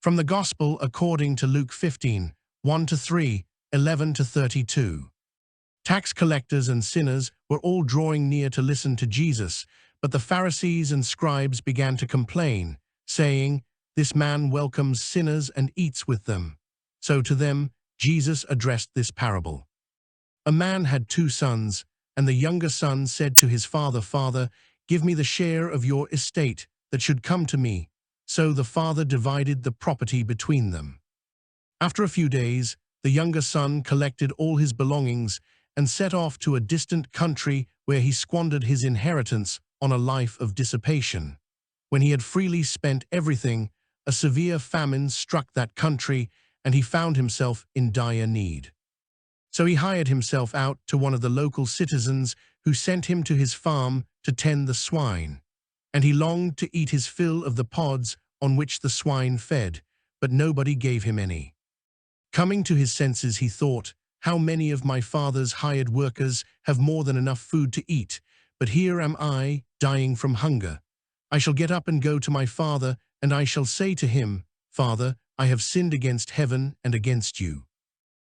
From the Gospel according to Luke 15, 1-3, 11-32. Tax collectors and sinners were all drawing near to listen to Jesus, but the Pharisees and scribes began to complain, saying, "This man welcomes sinners and eats with them." So to them, Jesus addressed this parable. A man had 2 sons, and the younger son said to his father, "Father, give me the share of your estate that should come to me." So the father divided the property between them. After a few days, the younger son collected all his belongings and set off to a distant country where he squandered his inheritance on a life of dissipation. When he had freely spent everything, a severe famine struck that country, and he found himself in dire need. So he hired himself out to one of the local citizens, who sent him to his farm to tend the swine. And he longed to eat his fill of the pods on which the swine fed, but nobody gave him any. Coming to his senses, he thought, "How many of my father's hired workers have more than enough food to eat, but here am I, dying from hunger. I shall get up and go to my father, and I shall say to him, 'Father, I have sinned against heaven and against you.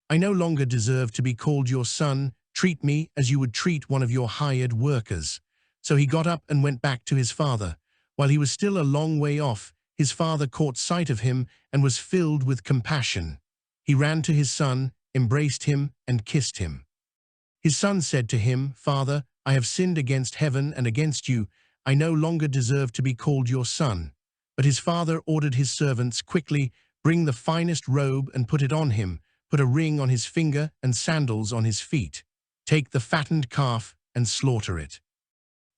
I no longer deserve to be called your son. Treat me as you would treat one of your hired workers.' So he got up and went back to his father. While he was still a long way off, his father caught sight of him and was filled with compassion. He ran to his son, embraced him, and kissed him. His son said to him, 'Father, I have sinned against heaven and against you. I no longer deserve to be called your son.' But his father ordered his servants, 'Quickly, bring the finest robe and put it on him. Put a ring on his finger and sandals on his feet. Take the fattened calf and slaughter it.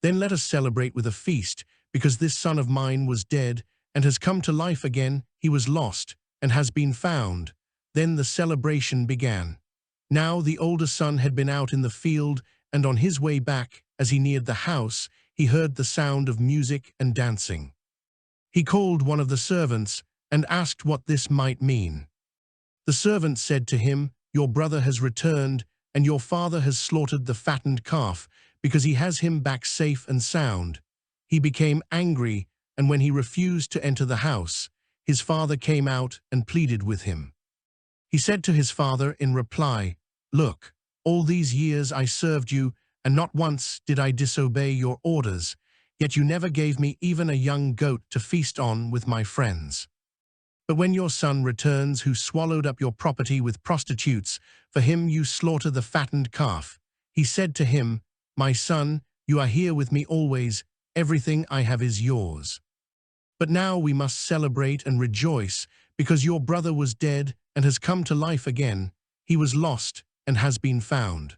Then let us celebrate with a feast, because this son of mine was dead and has come to life again. He was lost and has been found.' Then the celebration began. Now the older son had been out in the field, and on his way back, as he neared the house, he heard the sound of music and dancing. He called one of the servants and asked what this might mean. The servant said to him, 'Your brother has returned, and your father has slaughtered the fattened calf, because he has him back safe and sound.' He became angry, and when he refused to enter the house, his father came out and pleaded with him. He said to his father in reply, 'Look, all these years I served you, and not once did I disobey your orders, yet you never gave me even a young goat to feast on with my friends. But when your son returns, who swallowed up your property with prostitutes, for him you slaughter the fattened calf.' He said to him, 'My son, you are here with me always. Everything I have is yours. But now we must celebrate and rejoice, because your brother was dead and has come to life again. He was lost and has been found.'